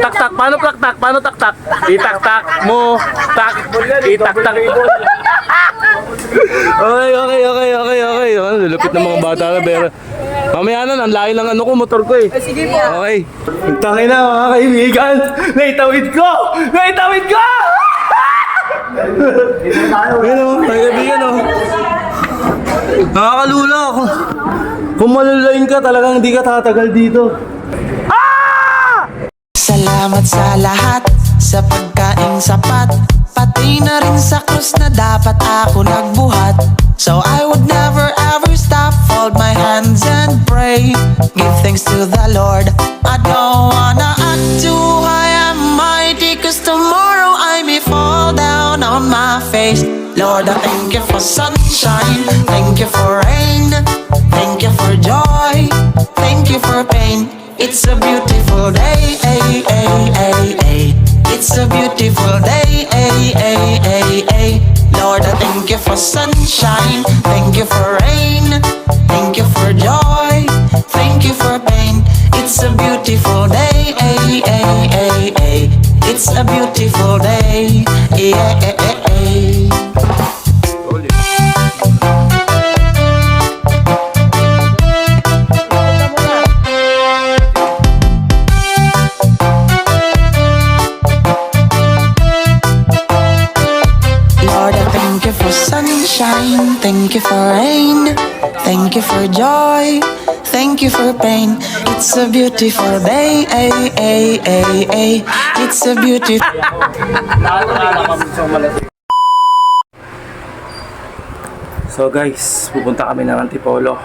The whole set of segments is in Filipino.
Tak-tak. Paano tak-tak? Paano tak-tak? Itak-tak mo. Tak. Itak-tak. Okay. Lulupit ng mga bata na pero. Mamaya na, ang layo ng ano ko, motor ko eh. Sige po. Okay. Tangin na mga kaibigan. Naitawid ko! Naitawid ko! Ayun o, mga kaibigan o. Nakakalula ako. Kung malulayin ka, talagang hindi ka tatagal dito. Salamat sa lahat, sa pagkaing sapat, pati na rin sa krus na dapat ako nagbuhat. So I would never ever stop, fold my hands and pray, give thanks to the Lord. I don't wanna act too high and mighty, cause tomorrow I may fall down on my face. Lord, I thank you for sunshine, thank you for rain, thank you for joy, thank you for pain. It's a beautiful day, it's a beautiful day, Lord, I thank you for sunshine, thank you for rain, thank you for joy, thank you for pain. It's a beautiful day, it's a beautiful day, sunshine, thank you for rain, thank you for joy, thank you for pain. It's a beautiful day, it's a beautiful. So guys, pupunta kami ng Antipolo.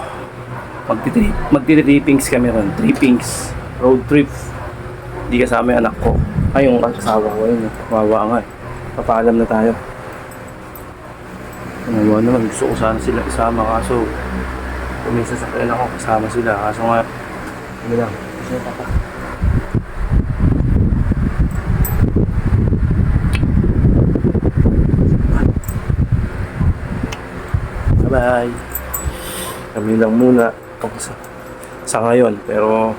Magti-trippings kami ron. Trippings. Road trip. Hindi kasama yung anak ko. Ay, yung asawa ko yun. Kawawa nga eh. Papaalam na tayo. Kawawa naman. Gusto ko sana sila isama. Kaso, kumisa sa kailan ako kasama sila. Kaso nga, ano lang. Gusto niya papa. Bye-bye. Kami lang muna sa ngayon, pero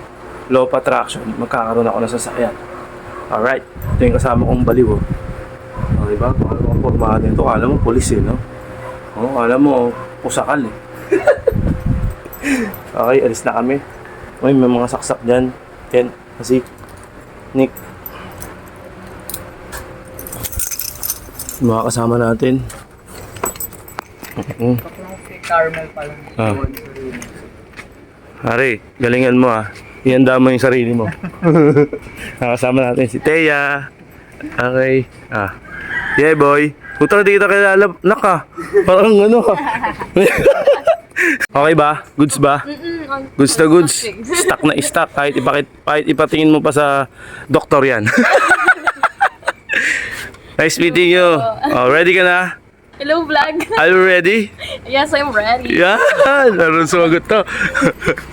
low attraction, magkakaroon ako ng sasakyan. Alright, ito yung kasama kong baliw. O, diba? Kung ano ang pormahan nito, kala mo polis eh, no? O, kala mo pusakal eh. Okay, alis na kami. May mga saksak dyan. Ken, kasi Nick. Mga kasama natin. Caramel pa lang. Hari, galingan mo ah. Ihanda mo yung sarili mo. Nakasama natin si Teya. Okay. Yeah boy. Putra, di kita kilala. Naka. Parang ano ka. Okay ba? Goods ba? Goods na goods. Stock na stock. Kahit ipatingin mo pa sa doktor yan. Nice meeting you. Oh, ready ka na? Hello, vlog. Are you ready? Yes, I'm ready. Yan! Laro sumagot to.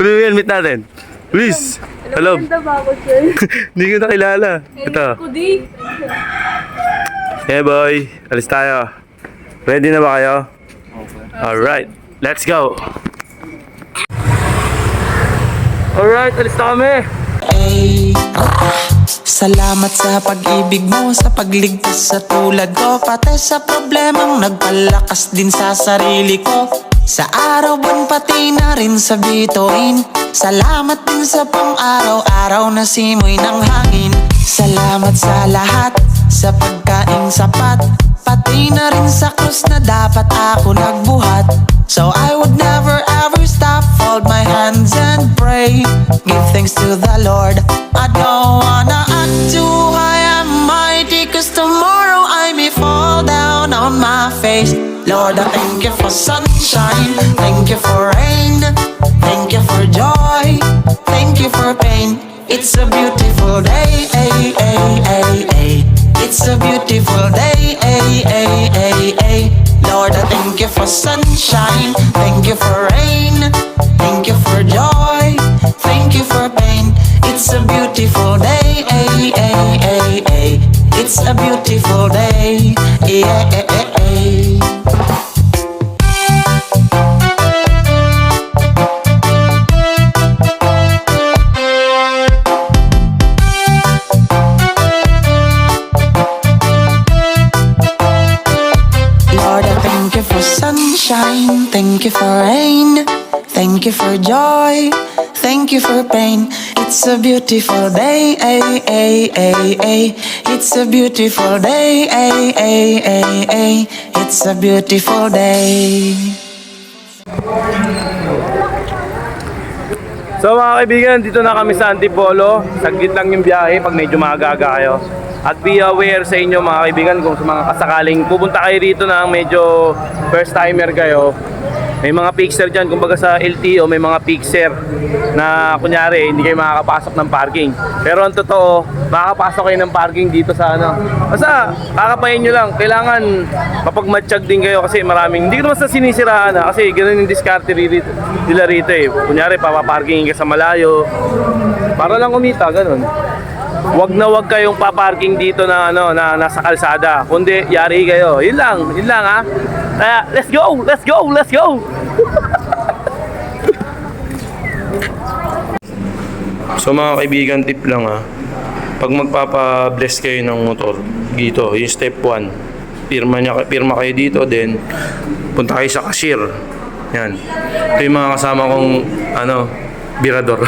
Ano yan? Meet natin. Please. Hello. Ganda ba ako, sir? Hindi ko nakilala. Ito. Kudi. Hey boy. Alis tayo. Ready na ba kayo? Alright. Let's go. Alright. Alis na kami. Salamat sa pag-ibig mo, sa pagligtas sa tulad ko, pati sa problemang nagpalakas din sa sarili ko. Sa araw, buwan, pati na rin sa bituin. Salamat din sa pang-araw-araw na simoy ng hangin. Salamat sa lahat, sa pagkaing sapat, pati na rin sa krus na dapat ako nagbuhat. So I would never ever stop, fold my hands and pray, give thanks to the Lord. I don't wanna act too high and mighty, cause tomorrow I may fall down on my face. Lord, I thank you for sunshine, thank you for rain, thank you for joy, thank you for pain. It's a beautiful day, it's a beautiful day, Lord, I thank you for sunshine, thank you for rain, thank you for joy, thank you for pain. It's a beautiful day, it's a beautiful day, Thank you for joy, thank you for pain. It's a beautiful day, It's a beautiful day, It's a beautiful day. So mga kaibigan, dito na kami sa Antipolo. Saglit lang yung biyahe pag medyo maaga-aga kayo. At be aware sa inyo mga kaibigan kung sa mga kasakaling pupunta kayo rito na medyo first timer kayo. May mga fixer dyan, kumbaga sa LTO may mga fixer na kunyari hindi kayo makakapasok ng parking. Pero ang totoo, makakapasok kayo ng parking dito sa ano. Basta kakapayin nyo lang, kailangan mapagmatsyag din kayo kasi maraming, hindi ko naman sa sinisiraan kasi ganoon yung diskarte nila rito eh. Kunyari papaparking ka sa malayo, para lang kumita, ganun. Wag na wag kayong paparking dito na ano na nasa kalsada, kundi yari kayo. Yun lang ha. Kaya let's go. So mga kaibigan, tip lang ha. Pag magpapa-bless kayo ng motor dito, yung step 1. Pirma kayo dito, then punta kayo sa cashier. Yan. Ito yung mga kasama kong birador.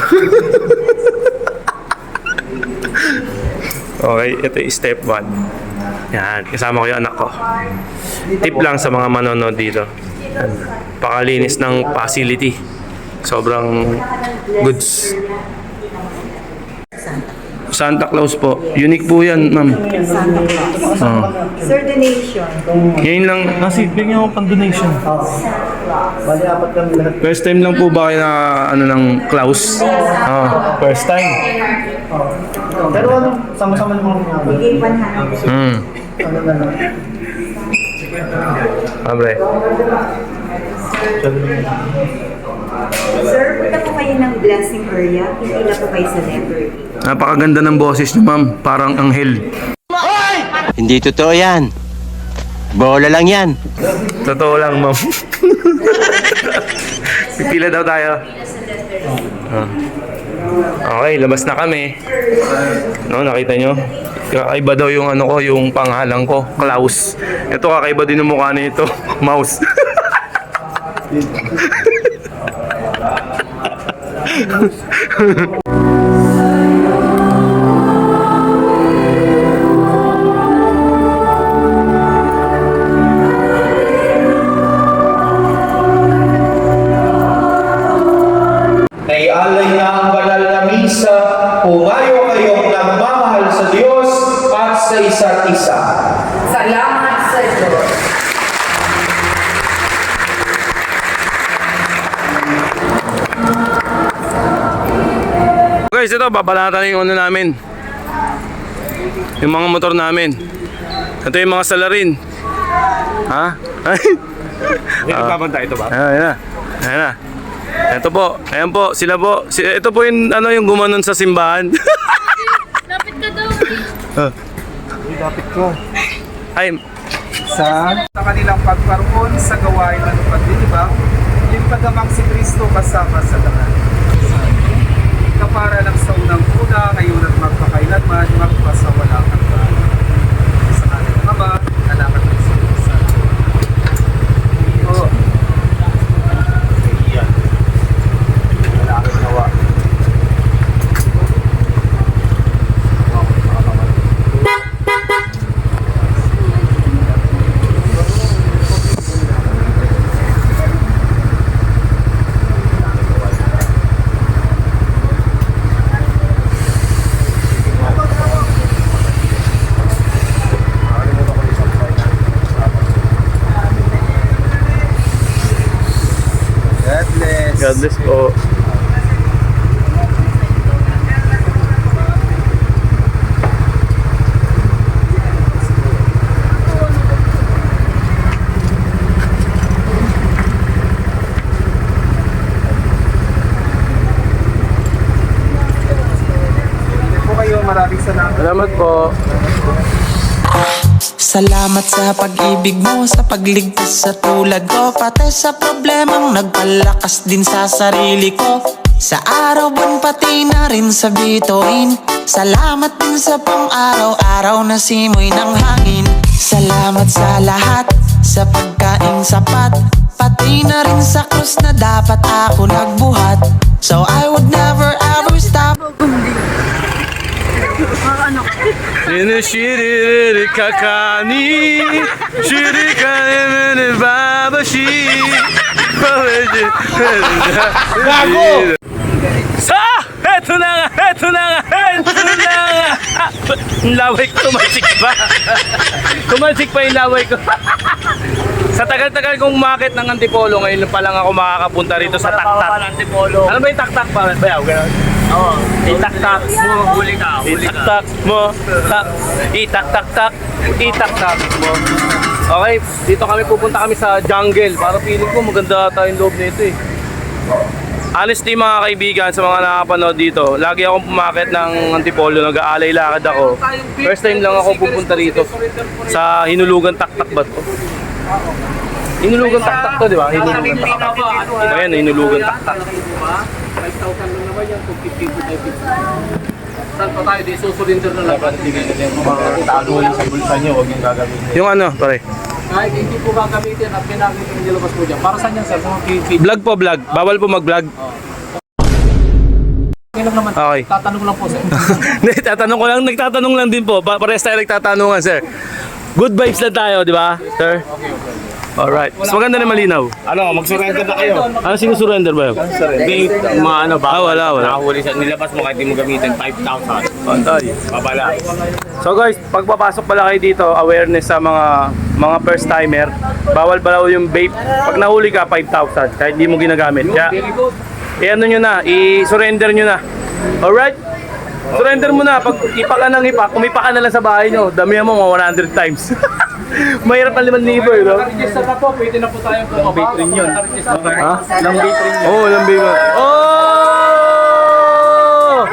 Okay, ito yung step 1. Yan, kasama ko yung anak ko. Tip lang sa mga manonood dito. Yan. Pakalinis ng facility. Sobrang goods. Santa Claus po. Unique po yan, ma'am. Sir, donation. Ngayon lang, bigyan ako pang donation. Bali, apat kami lahat. First time lang po ba kayo na ng Claus? First time. Pero ano, sama-sama naman kami. Bigay 100. Ano na lang. Abre. Sir, punta po kayo ng blessing area. Pipila po kayo sa letter A. Napakaganda ng boses niyo, ma'am. Parang anghel. Hindi totoo yan. Bola lang yan. Totoo lang, ma'am. Pipila daw tayo. Okay, labas na kami. No, nakita nyo? Kakaiba daw yung yung pangalan ko, Klaus. Ito kakaiba din yung mukha nito, Mouse. Naialay na ang banal na misa, pumayo kayong nagmamahal sa Diyos at sa isa't isa. Salamat sa Diyos. Guys, ito, babalatan yung namin. Yung mga motor namin. Ito yung mga salarin. Ha? Ito babanta ito ba? Ayan na. Ito po, ayan po, sila po. Ito po yung yung gumanon sa simbahan. Lapit ka daw. Dapat ko. Ay, Sa kanilang pagkaroon sa gawain ng paglilibang, yung pagamang si Kristo kasama sa lahat. Kapara ng sa unang-una, ngayon at magpakailanman, magpasawalang hanggan. Sa kanilang Ama, anak at Espiritu. Oo. Iyan. Wala akong nawa. God bless po. Maraming salamat. Salamat po. Salamat sa pag-ibig mo, sa pagligtas sa tulad ko, pati sa problemang nagpalakas din sa sarili ko. Sa araw, buwan, pati na rin sa bituin. Salamat din sa pang-araw-araw na simoy ng hangin. Salamat sa lahat, sa pagkaing sapat, pati na rin sa krus na dapat ako nagbuhat. So I would never ever stop. Yine şirir kakani, şirir kalemini babashi. Gago! Eto na nga! Eto na nga! Eto na nga! Ang laway ko, tumalsik pa. Tumalsik pa yung laway ko. Sa tagal-tagal kong umakit ng Antipolo, ngayon pa lang ako makakapunta rito sa taktak. Antipolo. Ano ba yung taktak pa? Bayaw, gano'n? Oo. Itaktak mo. Huli ka. Itaktak mo. Itaktak-tak. Itaktak mo. Okay, dito pupunta kami sa jungle. Para feeling ko maganda tayong loob nito eh. Honestly mga kaibigan, sa mga nakapanood dito, lagi akong pumakit ng Antipolo, nag-aalay lakad ako. First time lang ako pupunta rito sa Hinulugan Taktak ba to? Hinulugan Taktak to, di ba? Hinulugan Taktak. Ayan, Hinulugan Taktak. 5,000 lang naman yan kung 50. Saan pa tayo? Di susurinder na lang. Tago lang sa bulsa nyo, huwag yung gagamitin. Yung ano, pare? Kahit hindi po gagamitin at pinagin yung nilabas po dyan. Para saan yan sir? Sa mga PVP. Vlog po, vlog. Bawal po mag-vlog. Okay lang naman. Okay. Tatanong lang po sir. Hindi, nagtatanong lang din po. Parehas tayo nagtatanungan, sir. Good vibes lang tayo, di ba, sir? Alright. Mas maganda na malinaw. Ano, mag-surrender na kayo. Ano sinusurrender ba yun? Hindi, mga ano ba? Wala. Nakahuli sa nilabas mo kahit di mo gamitin 5,000. Pantay. Babala. So guys, pagpapasok pala kayo dito, awareness sa mga first timer. Bawal pala yung vape. Pag nahuli ka, 5,000 kahit hindi mo ginagamit. Kaya, i-ano nyo na, i-surrender nyo na. Alright? Surrender mo na. Pag ipa ka ng ipa, kumipa ka na lang sa bahay nyo. Damihan mo mga 100 times. Mahirap ang 5,000, no? Register na po. Pwede na po tayong bumaba. Rin yun. Ha? Lambit rin yun. Oo, lambi mo. Oh!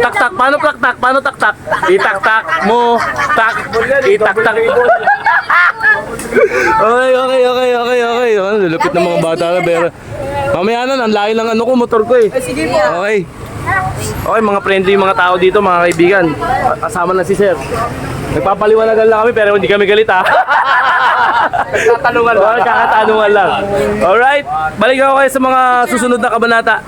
Tak-tak, paano tak-tak? Paano tak-tak? Itak-tak mo, tak, itak-tak. Okay. Lulupit ng mga bata na, pero mamaya na, ang layo ng ano ko, motor ko eh. Sige po. Okay. Okay, mga friendly mga tao dito, mga kaibigan. Kasama na si Sir. Nagpapaliwanagan lang kami pero hindi kami galit ha. Tatanungan lang. Kakatanungan lang. Alright, balik ako kayo sa mga susunod na kabanata.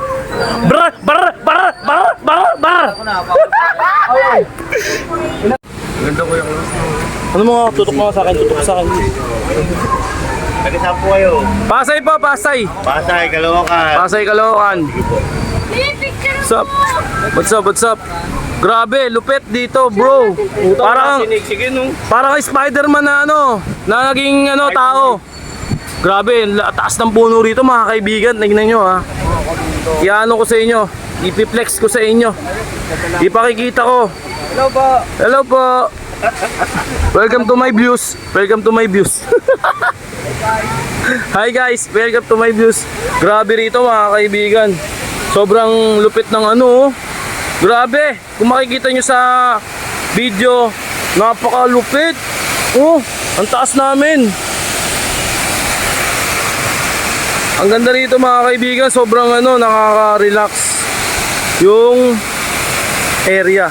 Ano mga tutok mo sa akin? Tutok sa akin. Nag-isap po kayo. Pasay po, Pasay. Pasay, Caloocan. Pasay, Caloocan. What's up? Grabe, lupit dito, bro. Parang parang Spider-Man na na naging tao. Grabe, taas ng puno rito mga kaibigan. Tingnan nyo ha. Iano ko sa inyo. Ipiplex ko sa inyo. Ipakikita ko. Hello po. Welcome to my views. Hi guys, welcome to my views. Grabe rito mga kaibigan. Sobrang lupit ng Grabe, kung makikita nyo sa video, napakalupit. Oh, ang taas namin. Ang ganda rito mga kaibigan, sobrang nakaka-relax yung area.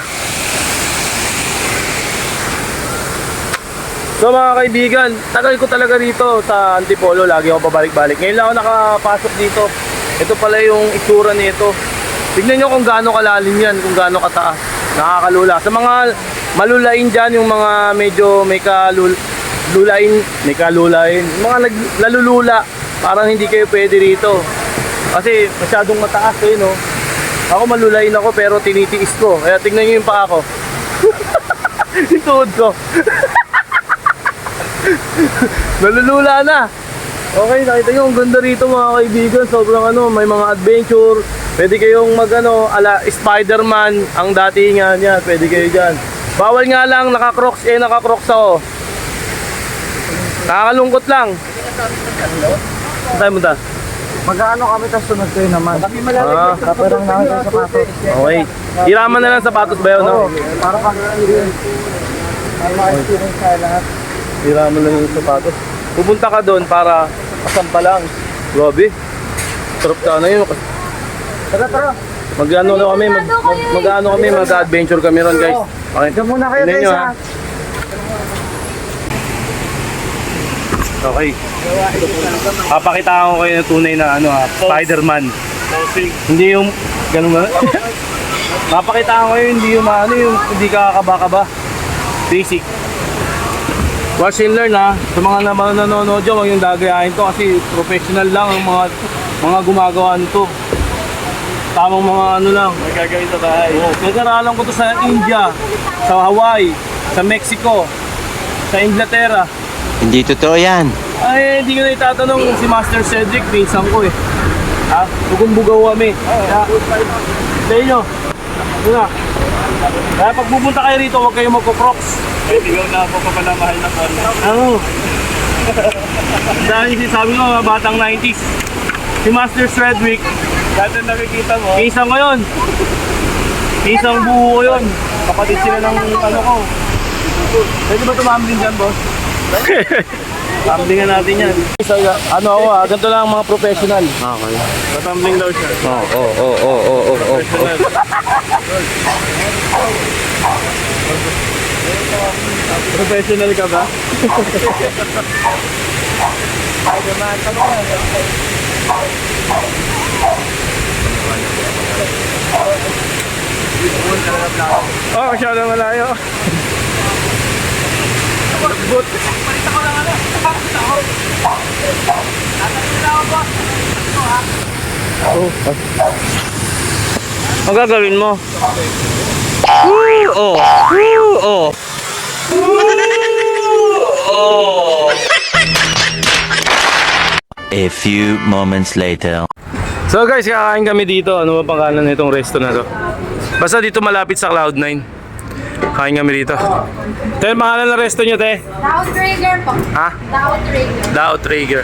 So mga kaibigan, tagal ko talaga rito sa Antipolo, lagi ako pabalik-balik. Ngayon lang ako nakapasok dito. Ito pala yung itsura nito. Tignan nyo kung gaano kalalim yan, kung gaano kataas. Nakakalula. Sa mga malulain dyan, yung mga medyo may kalulain, mga nalulula, parang hindi kayo pwede rito. Kasi masyadong mataas no? Ako malulain ako pero tinitiis ko. Kaya tignan nyo yung paa ko. Yung tuhod ko. Nalulula na. Okay, nakita nyo ang ganda rito mga kaibigan. Sobrang may mga adventure. Pwede kayong ala Spider-Man ang datingan niya. Pwede kayo dyan. Bawal nga lang naka-crocs ako. Nakakalungkot lang. Saan tayo munta? Mag-ano kami tapos sunod kayo naman. Kami malalagay. Kaperang namin sa sapatos. Okay. Hiraman na lang sapatos ba yun? No? Para pag-experience. May mga experience tayo lahat. Hiraman na lang yung sapatos. Pupunta ka doon para kasampa lang. Grabe. Sarap ka na yun. Tara. Mag-adventure kami ron guys. Okay. Diyan muna kayo Tignan guys nyo, ha. Okay. Papakita ko kayo ng tunay na ano ha, Spider-Man. Hindi yung ganun ba? Papakita ko kayo hindi yung ano yung hindi ka kaba-kaba. Basic. Watch and learn ha. Sa mga naman nanonood dyan, huwag yung dagayahin to kasi professional lang ang mga gumagawa nito. Tamang mga ano lang. May gagawin sa bahay. Oo. Pinag-aralan ko to sa India, sa Hawaii, sa Mexico, sa Inglaterra. Hindi totoo yan. Ay, hindi ko na itatanong si Master Cedric, pinsan ko eh. Ha? Bugong-bugaw kami. Kaya, sa inyo. Ito na. Kaya pag pupunta kayo rito, huwag kayo magko-crocs. Ay, tingnan na ako papalamahal na ko. Ano? Dahil sabi ko, mga batang 90s. Si Master Cedric, dati nakikita mo. Pinsan ko yun. Pinsang buo ko yun. Kapatid sila ng ano ko. Pwede ba tumambling dyan, boss? Tumblingan natin yan. So, ano ako ganito lang ang mga professional. Okay. Tumbling daw siya. Oo. Professional ka ba? Oh, masyado malayo. Ang gagawin mo? A few moments later. So guys, kakain kami dito. Ano ba pangalan nitong resto na to? Basta dito malapit sa Cloud9. Kain kami dito. Te, pangalan ng resto nyo, te? Outrigger po. Ha? Outrigger. The Outrigger.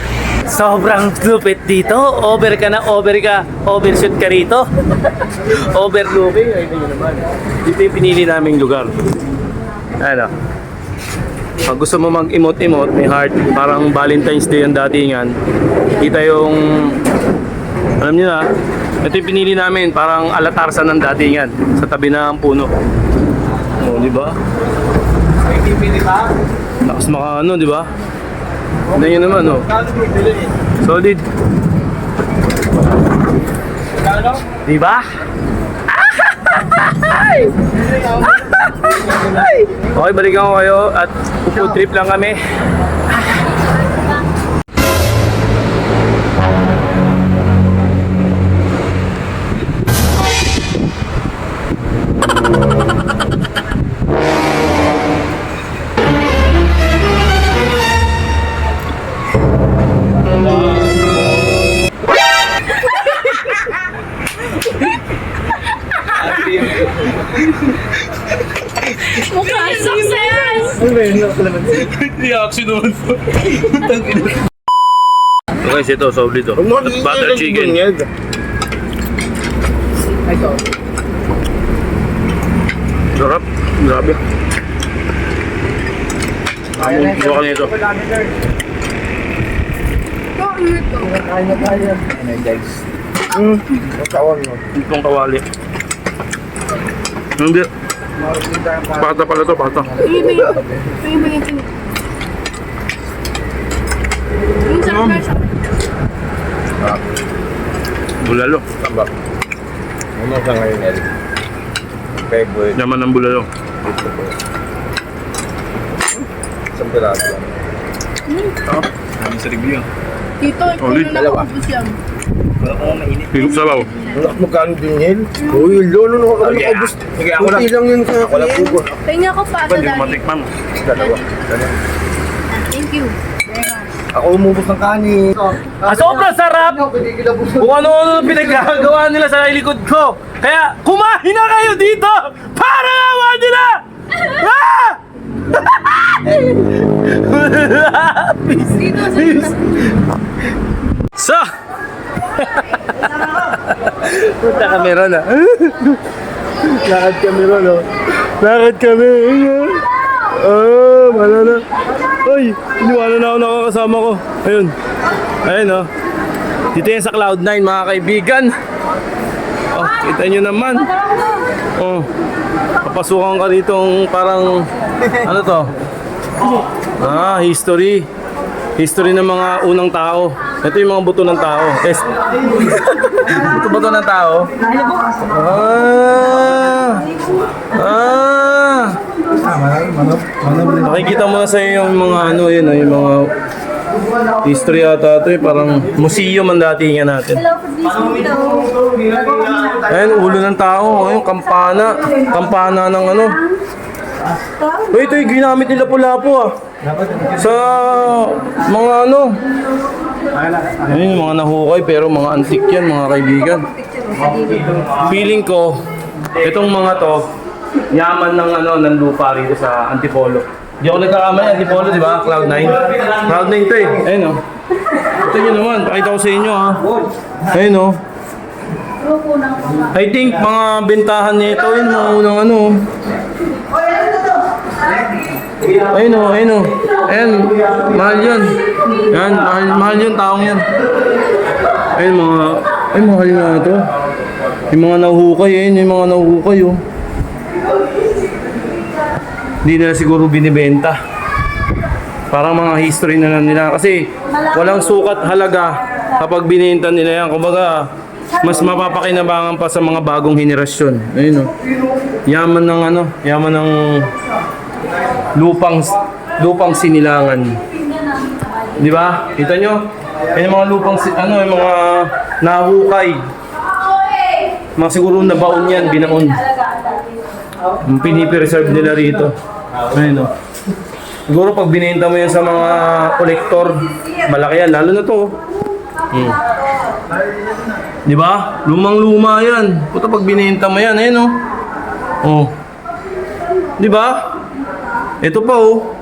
Sobrang lupit dito. Over ka na, overshoot ka rito. Overlooking. Ay, hindi naman. Dito yung pinili naming lugar. Ano? Pag gusto mo mag-emote-emote, may heart, parang Valentine's Day ang datingan. Kita yung, alam niyo na, ito yung pinili namin, parang alatarsan ng datingan sa tabi ng puno. O, di ba? Lakas maka ano, di ba? Ano yun naman, oh. Solid. Di ba? Okay, balikan ko kayo at food trip lang kami. Mukha success! Reaction naman po. Okay, ito, solid to. Butter chicken. Sarap. Grabe. Buka ka nito. Itong kawali. Hindi. Pata pala to, pata. Yung sarap na siya. Bulalo. Tama. Ano sa ngayon, Eric? Favorite. Yaman ng bulalo. Isang piraso lang. Ano sa review? Dito, ikaw Solid. na nakapos yan. Hilok sabaw. Wala magkano din yan? Uy, lolo na ako nakabus. Sige, ako lang. Lang yun sa wala pugo. Tingnan ko pa sa Hindi ko dali. matikman. Dalawa. Thank you. Very much. Ako umubos ng kanin. Sobrang sarap! Kung ano-ano pinagagawa nila sa likod ko. Kaya kumain na kayo dito para naman nila! Ah! So, punta kami ron ah. Lakad kami ron oh. Lakad kami. Wala na. Ay, iniwanan na ako nakakasama ko. Ayun. Ayun oh. Dito yan sa Cloud9 mga kaibigan. Oh, kita nyo naman. Oh. Papasukan ka ditong parang ano to? History. History ng mga unang tao. Ito yung mga buto ng tao. Ito buto ng tao. Nakikita mo na sa yung mga ano yun, yung mga history ata ito, parang museum ang datingan natin. Ayun, ulo ng tao, yung kampana. Kampana ng ano. Ito yung ginamit nila Lapu-Lapu sa mga ano. Ayun, yung mga nahukay pero mga antik yan mga kaibigan. Feeling ko, itong mga to, yaman ng ano ng lupa rito sa Antipolo. Di ako nagkakamali, Antipolo, di ba? Cloud9. Cloud9 to eh. Ayun o. Ito nyo naman, pakita ko sa inyo ha. Ayun o. I think mga bentahan nito yun, mga unang ano. Ayun o, ayun o. Ayan, mahal yan. Yan, mahal yun, taong yan. Ayun mga, ay mahal nga ito. Yung mga nahuhukay, ayun, yung mga nahuhukay o. Hindi nila siguro binibenta. Parang mga history na lang nila. Kasi walang sukat halaga kapag binenta nila yan. Kumbaga, mas mapapakinabangan pa sa mga bagong henerasyon. Ayun o. Yaman ng ano, yaman ng lupang sinilangan. Di ba? Kita nyo? Yung mga lupang, ano, yung mga nahukay. Mga siguro nabaon yan, binaon. Pinipreserve nila rito. Ayun o. Siguro pag binenta mo yan sa mga kolektor, malaki yan. Lalo na to. Di ba? Lumang-luma yan. Puta pag binenta mo yan, ayun o. Oh. Di ba? Ito pa oh.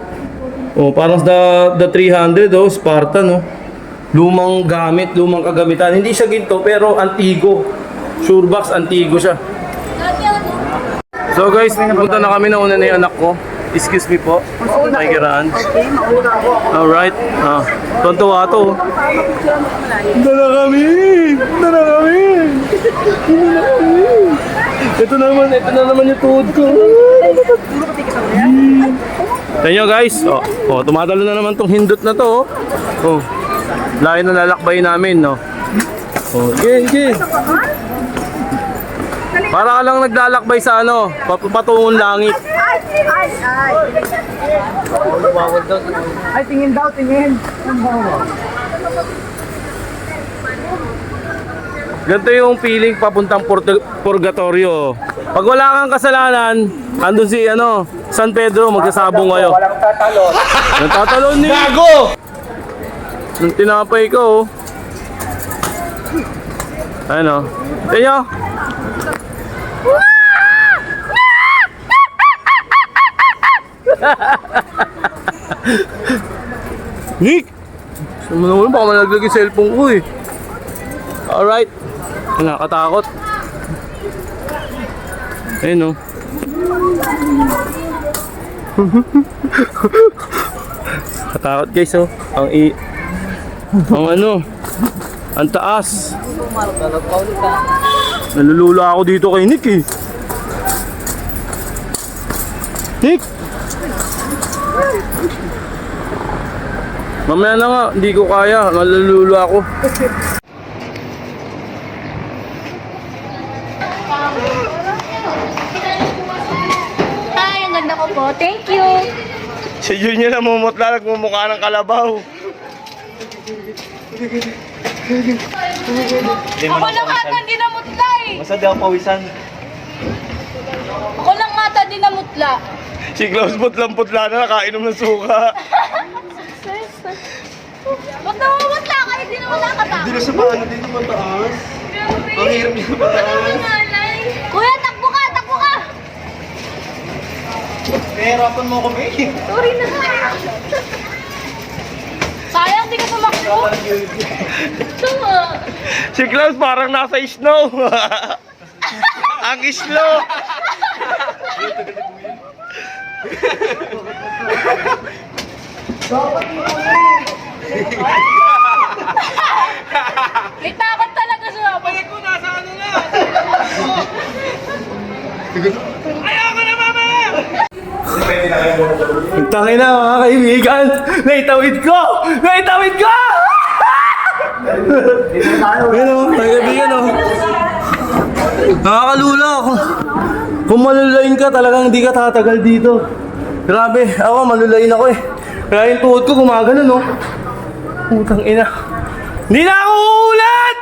Oh, parang the 300 oh, Spartan oh. Lumang gamit, lumang kagamitan. Hindi siya ginto pero antigo. Surebox antigo siya. So guys, pupunta na kami na una na yung anak ko. Excuse me po. Makikiraan. Alright. Tontuwa to. Punta na kami! Punta na kami! Ito na naman yung tuhod ko. Tignan nyo guys. Oh, tumatalo na naman tong hindot na to. Oh. Layo na lalakbay namin, no. Oh, okay. Para ka lang naglalakbay sa ano, patungong langit. Ay, tingin daw, tingin. Ganito yung feeling papuntang purgatorio. Pag wala kang kasalanan, andun si ano, San Pedro, magsasabong kayo. Walang tatalon. Nagtatalon ni Gago! Nung tinapay ko, oh. Ayun, oh. Tignan nyo. Nick! Gusto mo naman, baka malaglag yung cellphone ko eh. Alright. Nakakatakot. Ayun o. Katakot guys oh. Ang ano. Ang taas. Nalulula ako dito kay Nick eh. Nick! Mamaya na nga, hindi ko kaya. Nalulula ako. Ay, ang ganda ko po. Thank you. Si Junior na mumutla, nagmumukha ng kalabaw. Ako lang ata di namutla eh. Basta di ako pawisan. Ako lang ata di namutla. Si Klaus putlang-putla na nakainom ng suka. Ba't namumutla ka? Hindi naman nakatakot. Hindi na sa paano dito mataas. Ang hirap niya mataas. Kuya, takbo ka! Takbo ka! Nahihirapan mo ako, May. Sorry na. Sayang, di ka tumakbo. Tama. Si Klaus parang nasa snow. Ang snow. May takot talaga siya. Balik ko, nasa ano na. Ayoko na, mama! Putang ina mga kaibigan! Naitawid ko! Naitawid ko! Ayun o, mga kaibigan o. Nakakalula ako. Kung malulayin ka, talagang hindi ka tatagal dito. Grabe, ako malulayin ako eh. Kaya yung tuhod ko gumagano no. Putang ina. Hindi na ako uulat!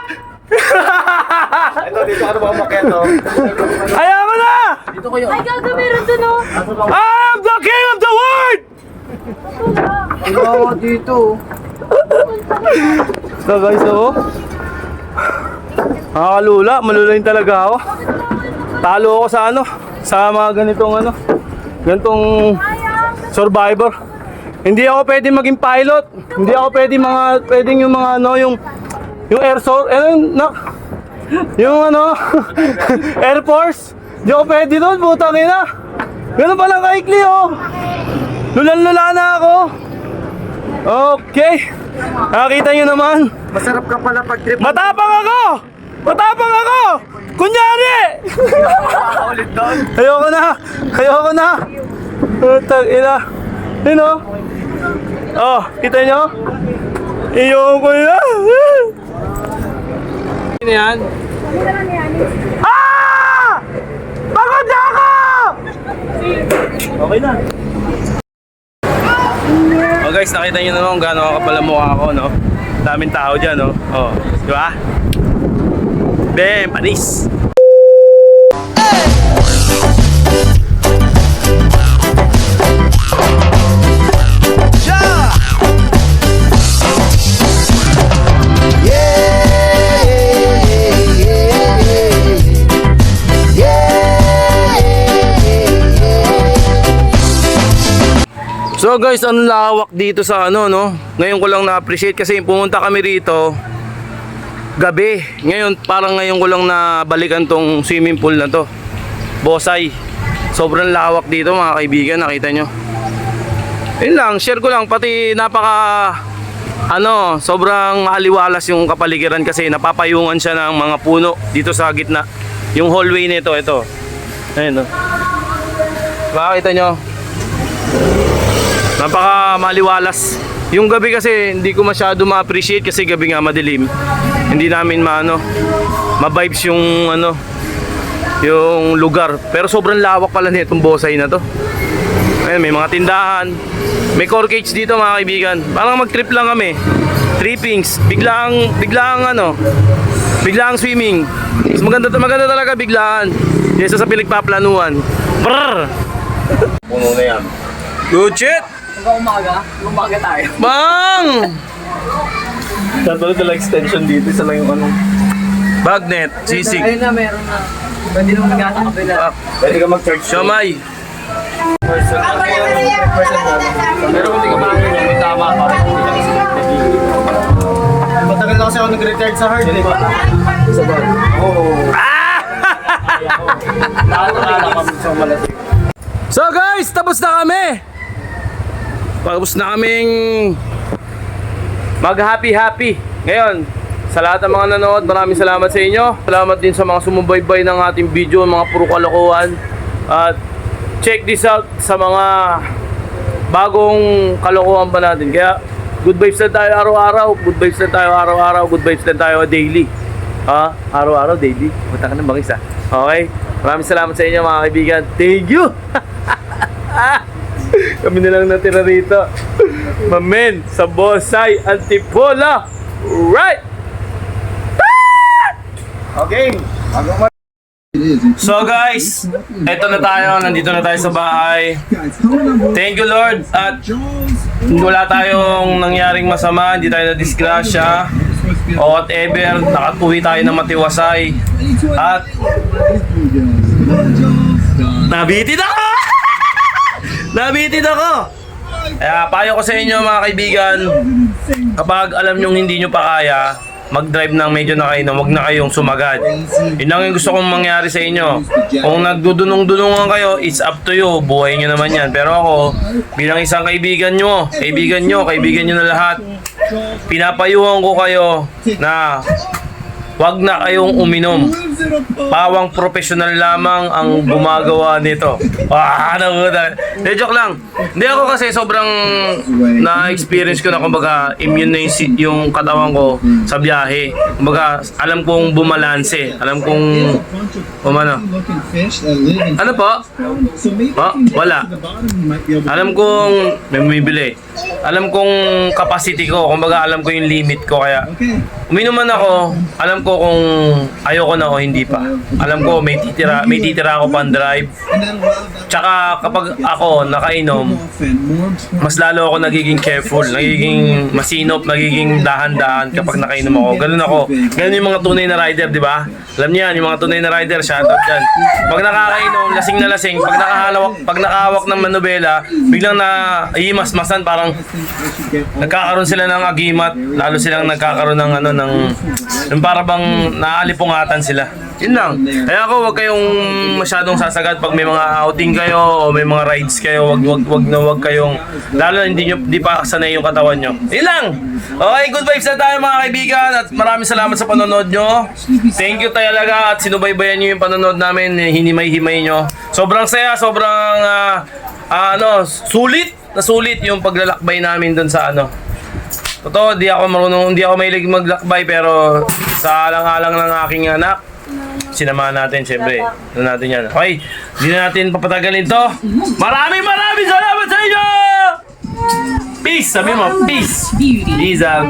Ito, dito ka na ba umakyat, no? Ayaw mo na! Ay, gaga, meron dun oh. I'm the king of the world! Ikaw dito. So guys, oh. Nakakalula, malulayin talaga ako. Talo ako sa ano, sa mga ganitong survivor. Hindi ako pwedeng maging pilot. Hindi ako pwedeng yung mga yung air source, yung Air Force. Hindi ako pwede doon, putang ina. Ganun palang kaikli, oh. Lulan-lula na ako. Okay. Nakakita nyo naman. Masarap ka pala pag-trip. Matapang ako! Matapang ako! Kunyari! Ayoko na! Ayoko na! Putang ina. Yun o. Oh, kita nyo? Ayoko na! Ano yan? Ah! Pagod na ako! Okay na. Oh guys, nakita nyo naman kung gaano kapal ang mukha ko, no? Daming tao dyan, no? Oh, di ba? Bam! Panis! So guys, ang lawak dito sa no? Ngayon ko lang na-appreciate kasi pumunta kami rito gabi. Ngayon ko lang nabalikan tong swimming pool na to. Bosay. Sobrang lawak dito mga kaibigan, nakita nyo. Yun lang, share ko lang, pati sobrang maaliwalas yung kapaligiran kasi napapayungan siya ng mga puno dito sa gitna. Yung hallway nito, ito. Ayun, no? Makakita nyo. Napaka maliwalas. Yung gabi kasi hindi ko masyado ma-appreciate kasi gabi nga madilim. Hindi namin ma-vibes yung yung lugar. Pero sobrang lawak pala nitong Bosay na to. Ayun, may mga tindahan. May core cage dito mga kaibigan. Parang mag-trip lang kami. Trippings, biglang swimming. Mas maganda talaga biglaan. Yes, sa pinagpaplanuhan. Brrr! Puno na yan. Good shit! Umaga tayo. Bang! Tatulad na extension dito, isa lang yung Bagnet, sisig. Ayun na, meron na. Pwede naman magkata kabila. Pwede ka mag-charge. Siomay. Pero kung di ka parang may tama pa rin. Matagal na kasi ako nag-retired sa hard, di ba? Sa bar. Oo. So guys, tapos na kami. Tapos na kaming mag-happy. Ngayon, sa lahat ng mga nanood, maraming salamat sa inyo. Salamat din sa mga sumubaybay ng ating video, mga puro kalokohan. At check this out sa mga bagong kalokohan pa natin. Kaya good vibes lang tayo araw-araw. Good vibes lang tayo araw-araw. Good vibes lang tayo daily. Araw-araw, daily. Punta ka ng bangis ha. Okay? Maraming salamat sa inyo mga kaibigan. Thank you! Kami na lang natira rito. Mamen, sa Bosay, Antipola. Right! Okay. So guys, eto na tayo. Nandito na tayo sa bahay. Thank you Lord. At wala tayong nangyaring masama. Hindi tayo na-disgrasya o whatever. Nakatuwi tayo na matiwasay. At nabitin ako! Nabitin ako! Kaya payo ko sa inyo mga kaibigan, kapag alam nyong hindi nyo pa kaya, mag-drive ng medyo na kayo na huwag na kayong sumagad. Yun lang yung gusto kong mangyari sa inyo. Kung nagdudunong-dunungan kayo, it's up to you. Buhay nyo naman yan. Pero ako, bilang isang kaibigan nyo na lahat, pinapayuhan ko kayo na Huwag na kayong uminom. Pawang profesional lamang ang gumagawa nito. Joke lang. Hindi ako kasi sobrang na-experience ko na kumbaga immune na yung katawan ko sa biyahe. Kumbaga alam kong bumalanse. Alam kong ano po? Wala. Alam kong may bumibili. Alam kong capacity ko. Kumbaga alam ko yung limit ko. Kaya uminom man ako, alam ko kung ayoko na o hindi pa. Alam ko may titira ako pang drive. Tsaka kapag ako nakainom, mas lalo ako nagiging careful, nagiging masinop, nagiging dahan-dahan kapag nakainom ako. Ganun ako. Ganun yung mga tunay na rider, di ba? Alam niyo yan, yung mga tunay na rider, shoutout dyan. Pag nakakainom, lasing na lasing, pag nakahawak ng manobela, biglang na imasmasan, parang nagkakaroon sila ng agimat, lalo silang nagkakaroon ng yung para bang naaalipungatan sila. Yun lang. Kaya ako, wag kayong masyadong sasagad pag may mga outing kayo o may mga rides kayo. Wag kayong, lalo na hindi pa sanay yung katawan nyo. Yun lang. Okay, good vibes na tayo mga kaibigan at maraming salamat sa panonood nyo. Thank you talaga at sinubaybayan nyo yung panonood namin, hinimay-himay nyo. Sobrang saya, sobrang sulit yung paglalakbay namin dun sa Totoo, hindi ako mahilig maglakbay pero sa alang-alang ng aking anak, sinamahan natin, syempre. Ano natin yan. Okay, hindi na natin papatagalin to. Maraming salamat sa inyo! Peace! Sabi mo, peace! Peace out!